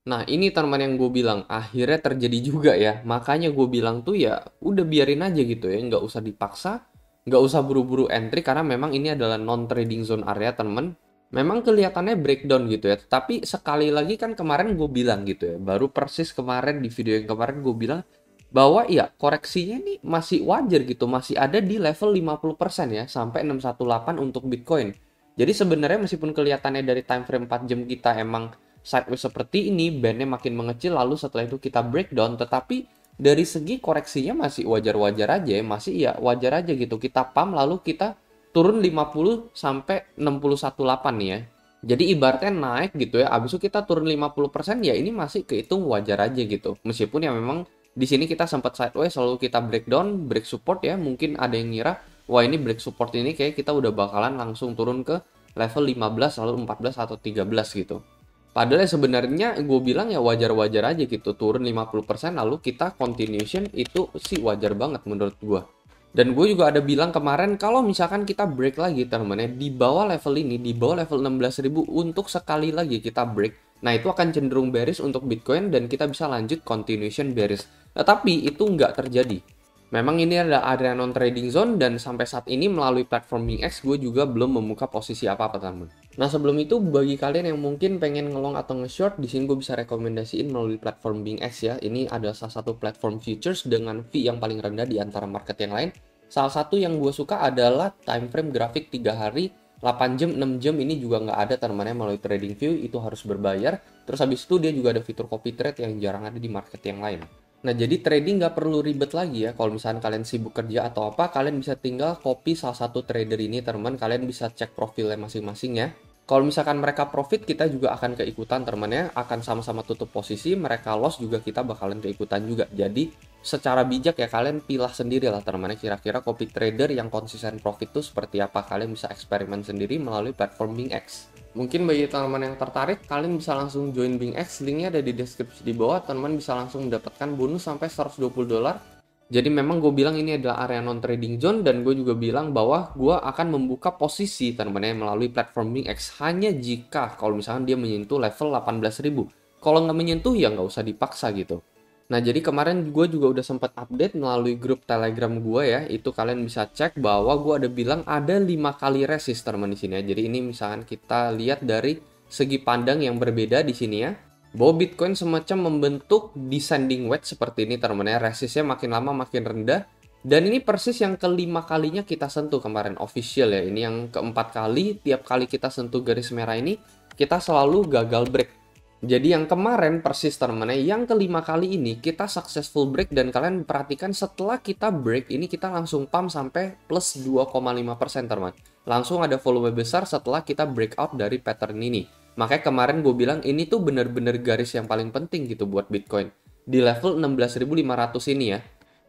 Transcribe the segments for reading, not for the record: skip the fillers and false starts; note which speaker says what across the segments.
Speaker 1: Nah, ini teman yang gue bilang, akhirnya terjadi juga ya. Makanya gue bilang tuh ya, udah biarin aja gitu ya, nggak usah dipaksa, nggak usah buru-buru entry, karena memang ini adalah non-trading zone area, teman. Memang kelihatannya breakdown gitu ya, tapi sekali lagi kan kemarin gue bilang gitu ya, baru persis kemarin di video yang kemarin gue bilang, bahwa ya koreksinya nih masih wajar gitu, masih ada di level 50% ya, sampai 618 untuk Bitcoin. Jadi sebenarnya meskipun kelihatannya dari time frame 4 jam kita emang sideways seperti ini, bandnya makin mengecil, lalu setelah itu kita breakdown, tetapi dari segi koreksinya masih wajar-wajar aja ya, masih ya wajar aja gitu. Kita pump lalu kita turun 50 sampai 61,8 nih ya. Jadi ibaratnya naik gitu ya, abis itu kita turun 50% ya ini masih kehitung wajar aja gitu. Meskipun ya memang di sini kita sempat sideways lalu kita breakdown, break support ya, mungkin ada yang ngira wah ini break support ini kayak kita udah bakalan langsung turun ke level 15 lalu 14 atau 13 gitu. Padahal ya sebenarnya gue bilang ya wajar-wajar aja gitu, turun 50% lalu kita continuation itu sih wajar banget menurut gue. Dan gue juga ada bilang kemarin kalau misalkan kita break lagi teman-teman ya di bawah level ini, di bawah level 16.000 untuk sekali lagi kita break, nah itu akan cenderung bearish untuk Bitcoin dan kita bisa lanjut continuation bearish. Tetapi itu nggak terjadi. Memang ini adalah area non trading zone dan sampai saat ini melalui platform BingX gue juga belum membuka posisi apa-apa teman. Nah sebelum itu bagi kalian yang mungkin pengen ngelong atau nge-short, di sini gue bisa rekomendasiin melalui platform BingX ya. Ini adalah salah satu platform futures dengan fee yang paling rendah di antara market yang lain. Salah satu yang gue suka adalah time frame grafik 3 hari, 8 jam, 6 jam ini juga nggak ada teman-teman melalui trading view, itu harus berbayar. Terus habis itu dia juga ada fitur copy trade yang jarang ada di market yang lain. Nah, jadi trading nggak perlu ribet lagi ya. Kalau misalkan kalian sibuk kerja atau apa, kalian bisa tinggal copy salah satu trader ini, teman. Kalian bisa cek profilnya masing-masing ya. Kalau misalkan mereka profit, kita juga akan keikutan, teman-teman ya. Akan sama-sama tutup posisi, mereka loss juga kita bakalan keikutan juga. Jadi, secara bijak ya, kalian pilah sendiri lah, teman-teman. Kira-kira copy trader yang konsisten profit itu seperti apa. Kalian bisa eksperimen sendiri melalui platform BingX. Mungkin bagi teman-teman yang tertarik, kalian bisa langsung join BingX, linknya ada di deskripsi di bawah, teman-teman bisa langsung mendapatkan bonus sampai $120. Jadi memang gue bilang ini adalah area non-trading zone, dan gue juga bilang bahwa gue akan membuka posisi teman-teman melalui platform BingX hanya jika kalau misalkan dia menyentuh level 18.000. Kalau nggak menyentuh ya nggak usah dipaksa gitu. Nah, jadi kemarin gue juga udah sempat update melalui grup Telegram gue ya. Itu kalian bisa cek bahwa gue ada bilang ada 5 kali resist teman di sini ya. Jadi ini misalkan kita lihat dari segi pandang yang berbeda di sini ya. Bahwa Bitcoin semacam membentuk descending wedge seperti ini teman ya. Resistnya makin lama makin rendah. Dan ini persis yang kelima kalinya kita sentuh kemarin official ya. Ini yang keempat kali, tiap kali kita sentuh garis merah ini, kita selalu gagal break. Jadi yang kemarin persis teman-teman, yang kelima kali ini kita successful break, dan kalian perhatikan setelah kita break ini kita langsung pump sampai plus 2,5% teman. Langsung ada volume besar setelah kita breakout dari pattern ini. Makanya kemarin gue bilang ini tuh bener-bener garis yang paling penting gitu buat Bitcoin. Di level 16.500 ini ya.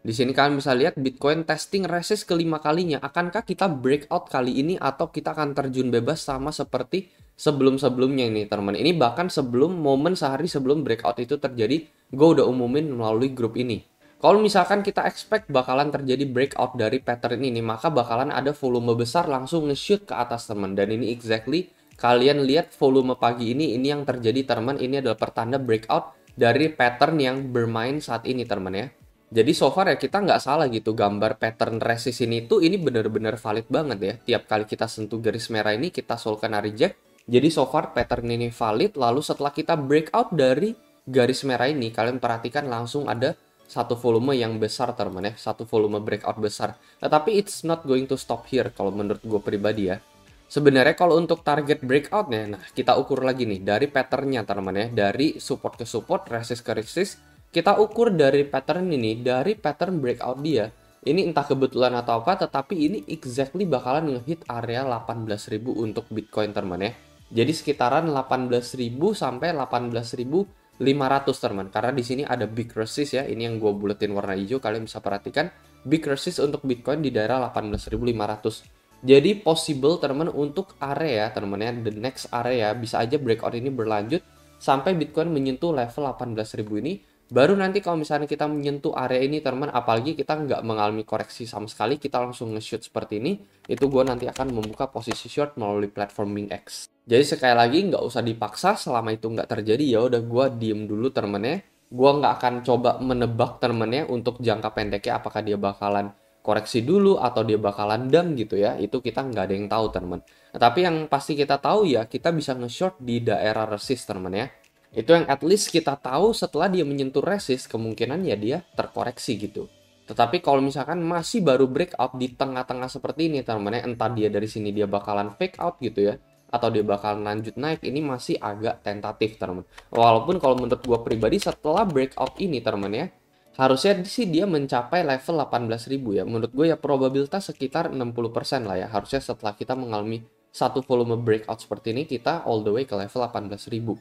Speaker 1: Di sini kalian bisa lihat Bitcoin testing resist kelima kalinya. Akankah kita breakout kali ini atau kita akan terjun bebas sama seperti sebelum-sebelumnya ini teman. Ini bahkan sebelum momen sehari sebelum breakout itu terjadi, gue udah umumin melalui grup ini. Kalau misalkan kita expect bakalan terjadi breakout dari pattern ini, maka bakalan ada volume besar langsung nge-shoot ke atas teman. Dan ini exactly kalian lihat volume pagi ini yang terjadi teman. Ini adalah pertanda breakout dari pattern yang bermain saat ini teman ya. Jadi so far ya kita nggak salah gitu, gambar pattern resist ini tuh ini benar-benar valid banget ya. Tiap kali kita sentuh garis merah ini kita sold kena reject. Jadi so far pattern ini valid, lalu setelah kita breakout dari garis merah ini, kalian perhatikan langsung ada satu volume yang besar teman ya, satu volume breakout besar. Tetapi it's not going to stop here kalau menurut gue pribadi ya. Sebenarnya kalau untuk target breakoutnya, nah kita ukur lagi nih dari patternnya teman ya, dari support ke support, resist ke resist, kita ukur dari pattern ini, dari pattern breakout dia. Ini entah kebetulan atau apa, tetapi ini exactly bakalan ngehit area 18.000 untuk Bitcoin teman ya. Jadi sekitaran 18.000 sampai 18.500 teman. Karena di sini ada big resist ya, ini yang gue buletin warna hijau, kalian bisa perhatikan big resist untuk Bitcoin di daerah 18.500. Jadi possible teman untuk area teman ya, the next area bisa aja breakout ini berlanjut sampai Bitcoin menyentuh level 18.000 ini. Baru nanti kalau misalnya kita menyentuh area ini teman, apalagi kita nggak mengalami koreksi sama sekali, kita langsung nge-shoot seperti ini, itu gue nanti akan membuka posisi short melalui platform BingX. Jadi sekali lagi nggak usah dipaksa, selama itu nggak terjadi ya udah gue diem dulu temennya. Gue nggak akan coba menebak temennya untuk jangka pendeknya apakah dia bakalan koreksi dulu atau dia bakalan dump gitu ya. Itu kita nggak ada yang tahu temen. Nah, tapi yang pasti kita tahu ya kita bisa nge-short di daerah resist temen ya. Itu yang at least kita tahu setelah dia menyentuh resist kemungkinan ya dia terkoreksi gitu. Tetapi kalau misalkan masih baru breakout di tengah-tengah seperti ini teman-teman ya, entah dia dari sini dia bakalan fake out gitu ya, atau dia bakalan lanjut naik, ini masih agak tentatif teman-teman. Walaupun kalau menurut gue pribadi setelah breakout ini teman-teman ya, harusnya sih dia mencapai level 18.000 ya. Menurut gue ya probabilitas sekitar 60% lah ya. Harusnya setelah kita mengalami satu volume breakout seperti ini, kita all the way ke level 18.000.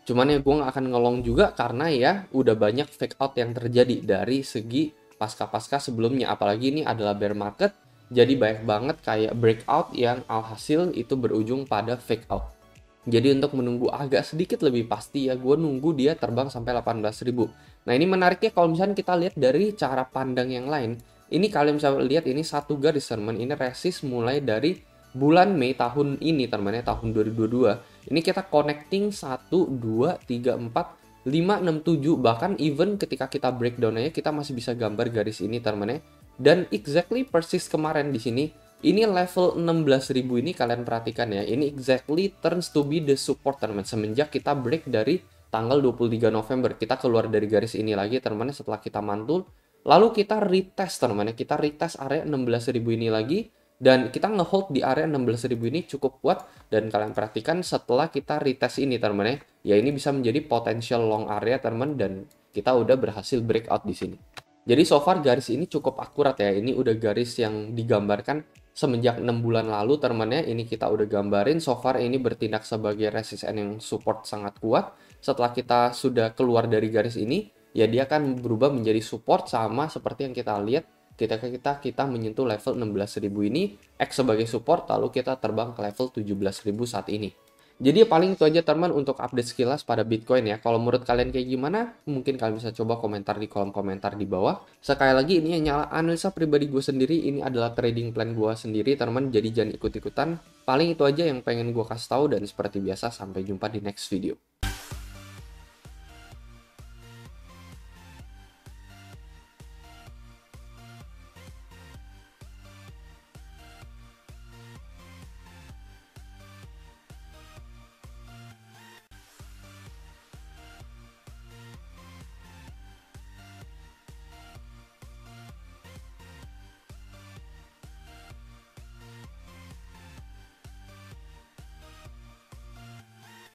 Speaker 1: Cuman ya gue nggak akan ngelong juga karena ya udah banyak fake out yang terjadi dari segi pasca-pasca sebelumnya. Apalagi ini adalah bear market, jadi banyak banget kayak breakout yang alhasil itu berujung pada fake out. Jadi untuk menunggu agak sedikit lebih pasti ya, gue nunggu dia terbang sampai 18.000. Nah ini menariknya kalau misalnya kita lihat dari cara pandang yang lain, ini kalian bisa lihat ini satu garis teman, ini resist mulai dari bulan Mei tahun ini teman-teman ya, tahun 2022. Ini kita connecting 1, 2, 3, 4, 5, 6, 7, bahkan even ketika kita breakdown aja kita masih bisa gambar garis ini teman-teman ya. Dan exactly persis kemarin di sini, ini level 16.000 ini kalian perhatikan ya, ini exactly turns to be the support teman-teman. Semenjak kita break dari tanggal 23 November, kita keluar dari garis ini lagi teman-teman setelah kita mantul. Lalu kita retest teman-teman, kita retest area 16.000 ini lagi. Dan kita ngehold di area 16.000 ini cukup kuat. Dan kalian perhatikan setelah kita retest ini teman-teman ya ini bisa menjadi potential long area teman-teman. Dan kita udah berhasil breakout di sini. Jadi so far garis ini cukup akurat ya. Ini udah garis yang digambarkan semenjak 6 bulan lalu teman-teman ya. Ini kita udah gambarin. So far ini bertindak sebagai resistance yang support sangat kuat. Setelah kita sudah keluar dari garis ini, ya dia akan berubah menjadi support sama seperti yang kita lihat ketika kita menyentuh level 16.000 ini, X sebagai support, lalu kita terbang ke level 17.000 saat ini. Jadi paling itu aja teman untuk update sekilas pada Bitcoin ya. Kalau menurut kalian kayak gimana? Mungkin kalian bisa coba komentar di kolom komentar di bawah. Sekali lagi ini hanya analisa pribadi gue sendiri. Ini adalah trading plan gue sendiri teman. Jadi jangan ikut-ikutan. Paling itu aja yang pengen gue kasih tahu dan seperti biasa sampai jumpa di next video.